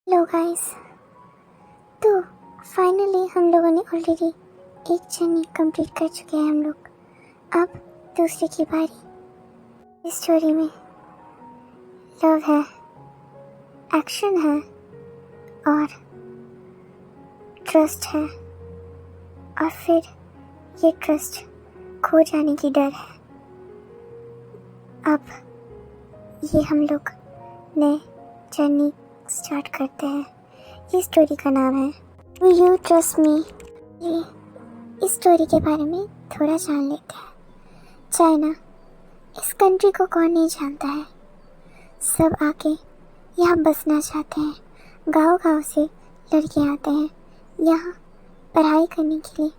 Hello guys. तो finally हम लोगों ने ऑलरेडी एक जर्नी कंप्लीट कर चुके हैं हम लोग। अब दूसरे की बारी। इस स्टोरी में लव है, एक्शन है और ट्रस्ट है, और फिर ये ट्रस्ट खो जाने की डर है। अब ये हम लोग नए जर्नी स्टार्ट करते हैं। ये स्टोरी का नाम है डू यू ट्रस्ट मी। ये इस स्टोरी के बारे में थोड़ा जान लेते हैं। चाइना, इस कंट्री को कौन नहीं जानता है। सब आके यहाँ बसना चाहते हैं। गांव-गांव से लड़के आते हैं यहाँ पढ़ाई करने के लिए,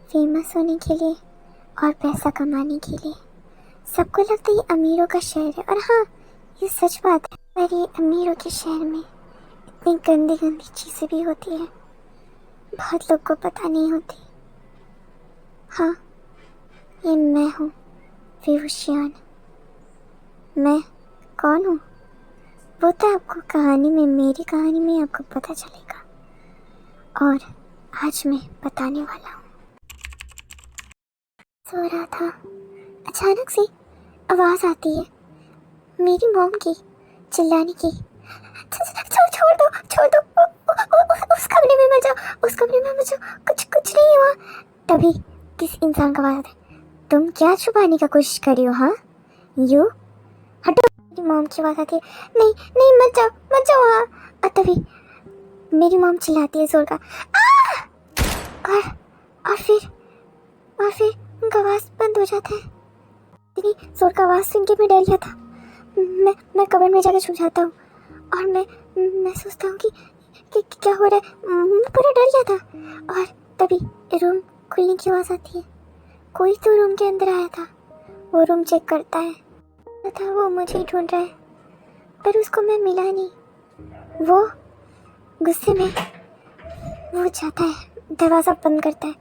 फेमस होने के लिए और पैसा कमाने के लिए। सबको लगता है ये अमीरों का शहर है, और हाँ, ये सच बात है। पर ये अमीरों के शहर में इतनी गंदी गंदी चीज़ें भी होती हैं, बहुत लोग को पता नहीं होती। हाँ, ये मैं हूँ विवुशियान। मैं कौन हूँ वो तो आपको कहानी में, मेरी कहानी में आपको पता चलेगा, और आज मैं बताने वाला हूँ। सो रहा था, अचानक से आवाज़ आती है मेरी मॉम की चिल्लाने की। छोड़ दो, उस कमरे में मत जाओ, उस कमरे में मत जाओ, कुछ नहीं हुआ। तभी किसी इंसान का आवाज़ आता है, तुम क्या छुपाने का कोशिश कर रही हो? हाँ, यू हटो। मेरी मॉम की आवाज़ आती है, नहीं मत जाओ हाँ। और तभी मेरी मॉम चिल्लाती है जोर का, और फिर उनका आवाज़ बंद हो जाता है। इतनी जोर का आवाज़ सुन के मैं डर गया था। मैं कमरे में जाकर छुप जाता हूँ, और मैं सोचता हूँ कि क्या हो रहा है। मैं पूरा डर गया था। और तभी रूम खुलने की आवाज़ आती है। कोई तो रूम के अंदर आया था। वो रूम चेक करता है, था वो मुझे ही ढूंढ रहा है, पर उसको मैं मिला नहीं। वो गुस्से में वो जाता है, दरवाज़ा बंद करता है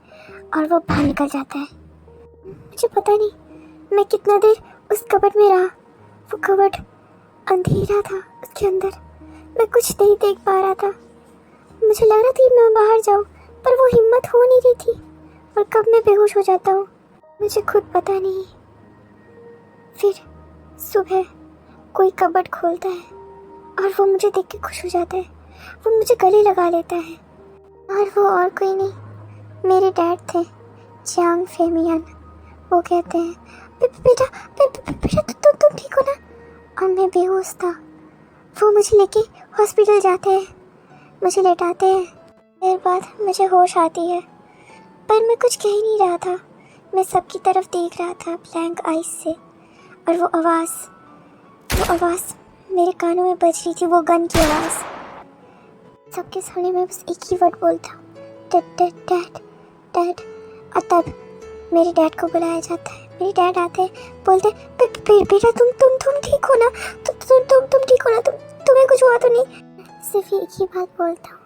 और वो बाहर निकल जाता है। मुझे पता नहीं मैं कितना देर उस कबर्ड में रहा। वो कबर्ड अंधेरा था, उसके अंदर मैं कुछ नहीं देख पा रहा था। मुझे लग रहा था कि मैं बाहर जाऊं, पर वो हिम्मत हो नहीं रही थी, और कब मैं बेहोश हो जाता हूँ मुझे खुद पता नहीं। फिर सुबह कोई कबर्ड खोलता है और वो मुझे देख के खुश हो जाता है। वो मुझे गले लगा लेता है, और वो और कोई नहीं, मेरे डैड थे, चांग फेमियन। वो कहते हैं, बेटा तुम ठीक हो ना? और मैं बेहोश था। वो मुझे लेके हॉस्पिटल जाते हैं, मुझे लेटाते हैं। देर बाद मुझे होश आती है, पर मैं कुछ कह ही नहीं रहा था। मैं सबकी तरफ देख रहा था ब्लैंक आइज से, और वो आवाज़ मेरे कानों में बज रही थी, वो गन की आवाज़। सबके सामने मैं बस एक ही वर्ड बोलता हूँ, डैड। और तब मेरे डैड को बुलाया जाता है। मेरे डैड आते हैं, बोलते बेटा तुम ठीक हो ना? तुम ठीक हो ना? तुम्हें कुछ हुआ तो नहीं? सिर्फ एक ही बात बोलता हूँ,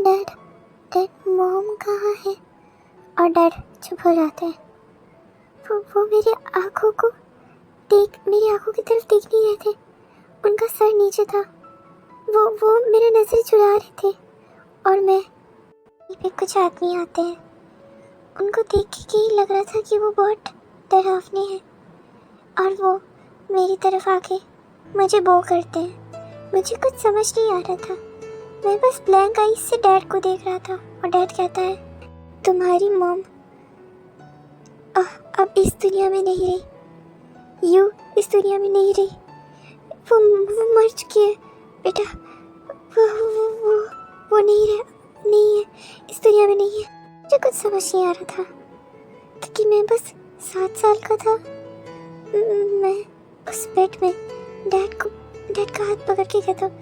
डैड मॉम कहाँ है? और डैड चुप हो जाते हैं। वो मेरी आंखों की तरफ देख नहीं रहे थे। उनका सर नीचे था। वो मेरा नजर चुरा रहे थे। और मैं पे कुछ आदमी आते हैं, उनको देख के ही लग रहा था कि वो बहुत डरावने हैं, और वो मेरी तरफ आके मुझे बो करते हैं। मुझे कुछ समझ नहीं आ रहा था। मैं बस ब्लैंक आइज से डैड को देख रहा था, और डैड कहता है, तुम्हारी मॉम अब इस दुनिया में नहीं रही। यू इस दुनिया में नहीं रही। वो मर चुकी है बेटा। वो नहीं है, इस दुनिया में नहीं है। मुझे कुछ समझ नहीं आ रहा था, क्योंकि मैं बस 7 साल का था। मैं उस बेड में डैड का हाथ पकड़ के कहता हूँ,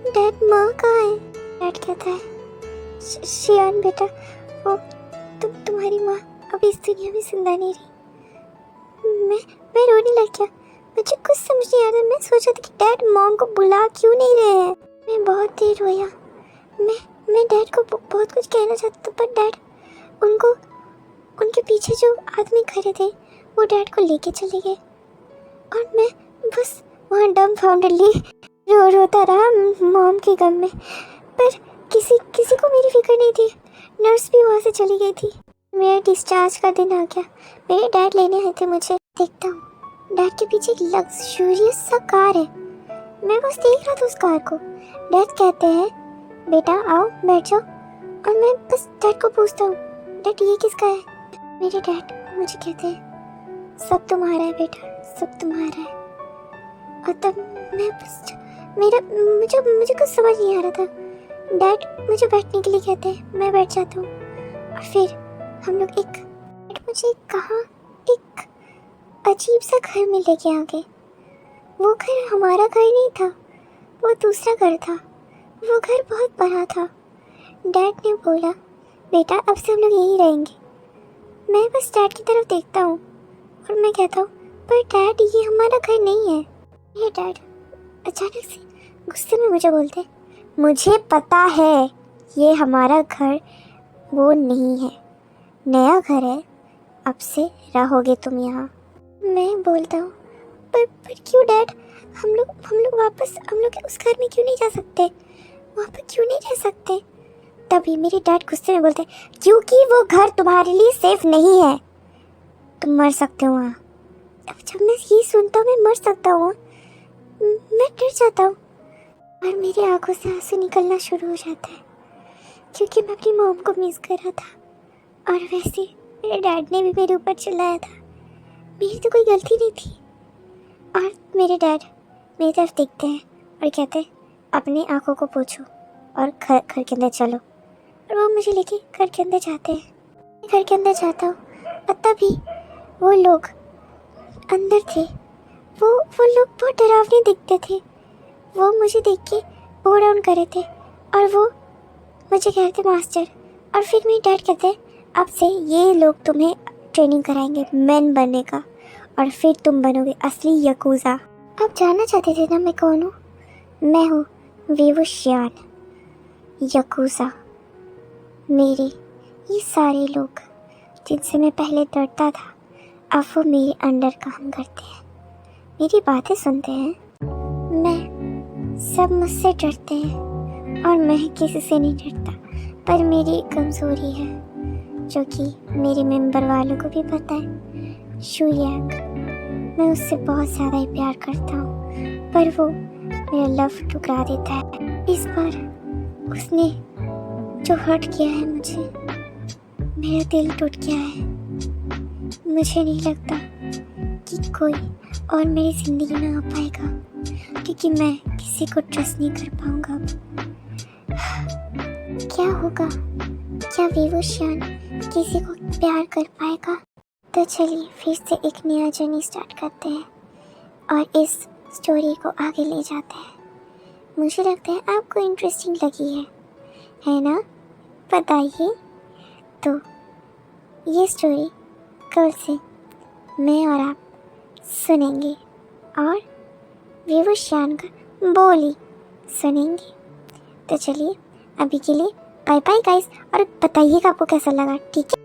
डैड माँ कहाँ है? डैड कहता है, शियान बेटा, वो तुम्हारी माँ अब इस दुनिया में जिंदा नहीं रही। मैं रोने लग गया। मुझे कुछ समझ नहीं आ रहा। मैं सोचा था कि डैड मॉम को बुला क्यों नहीं रहे हैं। मैं बहुत देर रोया। मैं डैड को बहुत कुछ कहना चाहता था, पर डैड उनके पीछे जो आदमी खड़े थे वो डैड को लेके चले गए, और मैं बस वहाँ डम्बफाउंडेडली रोता रहा मॉम के गम में, पर किसी किसी को मेरी फिक्र नहीं थी। नर्स भी वहाँ से चली गई थी। मेरा डिस्चार्ज का दिन आ गया। मेरे डैड लेने आए थे मुझे। देखता हूँ डैड के पीछे एक लग्जूरियस सा कार है। मैं बस देख रहा था उस कार को। डैड कहते हैं बेटा आओ बैठ जाओ, और मैं बस डैड को पूछता हूँ डैड ये किसका है। मेरे डैड मुझे कहते हैं सब तुम्हारा है बेटा, सब तुम्हारा है। और तब मैं बस मुझे कुछ समझ नहीं आ रहा था। डैड मुझे बैठने के लिए कहते हैं, मैं बैठ जाता हूँ, और फिर हम लोग मुझे कहाँ एक अजीब सा घर में लेके आ गए। वो घर हमारा घर नहीं था, वो दूसरा घर था। वो घर बहुत बड़ा था। डैड ने बोला बेटा अब से हम लोग यहीं रहेंगे। मैं बस डैड की तरफ देखता हूँ और मैं कहता हूँ पर डैड ये हमारा घर नहीं है। ये डैड अचानक से गुस्से में मुझे बोलते मुझे पता है ये हमारा घर वो नहीं है, नया घर है, अब से रहोगे तुम यहाँ। मैं बोलता हूँ पर क्यों डैड, हम लोग वापस हम लोग उस घर में क्यों नहीं जा सकते, वहाँ पर क्यों नहीं रह सकते। तभी मेरे डैड गुस्से में बोलते क्योंकि वो घर तुम्हारे लिए सेफ नहीं है, तुम मर सकते हो वहाँ। अब जब मैं ये सुनता हूँ मैं मर सकता हूँ, मैं डर जाता हूँ और मेरी आंखों से आंसू निकलना शुरू हो जाता है, क्योंकि मैं अपनी मॉम को मिस कर रहा था। और वैसे मेरे डैड ने भी मेरे ऊपर चिल्लाया था, मेरी तो कोई गलती नहीं थी। और मेरे डैड मेरी तरफ देखते हैं और कहते हैं अपनी आंखों को पोंछो और घर के अंदर चलो। और वो मुझे लेके घर के अंदर जाते हैं। घर के अंदर जाता हूँ और तभी वो लोग अंदर थे। वो लोग बहुत डरावने दिखते थे। वो मुझे देख के बो डाउन कर रहे थे और वो मुझे कह रहे थे मास्टर। और फिर मेरे डैड कहते अब से ये लोग तुम्हें ट्रेनिंग कराएंगे मैन बनने का, और फिर तुम बनोगे असली यकूज़ा। आप जानना चाहते थे ना मैं कौन हूँ? मैं हूँ वेवुशियान यकूज़ा। मेरे ये सारे लोग जिनसे मैं पहले डरता था अब वो मेरे अंडर काम करते हैं, मेरी बातें सुनते हैं। सब मुझसे डरते हैं और मैं किसी से नहीं डरता, पर मेरी एक कमज़ोरी है जो कि मेरे मेंबर वालों को भी पता है। शुयाक, मैं उससे बहुत ज़्यादा ही प्यार करता हूँ, पर वो मेरा लव ठुकरा देता है। इस बार उसने जो हर्ट किया है मुझे, मेरा दिल टूट गया है। मुझे नहीं लगता कि कोई और मेरी ज़िंदगी में आ पाएगा, क्योंकि मैं किसी को ट्रस्ट नहीं कर पाऊंगा। क्या होगा, क्या वेवुशियान किसी को प्यार कर पाएगा? तो चलिए फिर से एक नया जर्नी स्टार्ट करते हैं और इस स्टोरी को आगे ले जाते हैं। मुझे लगता है आपको इंटरेस्टिंग लगी है ना? बताइए। तो ये स्टोरी कल से मैं और आप सुनेंगे और वेवुशियान का बोली सुनेंगे। तो चलिए अभी के लिए बाय बाय गाइस, और बताइएगा आपको कैसा लगा, ठीक है?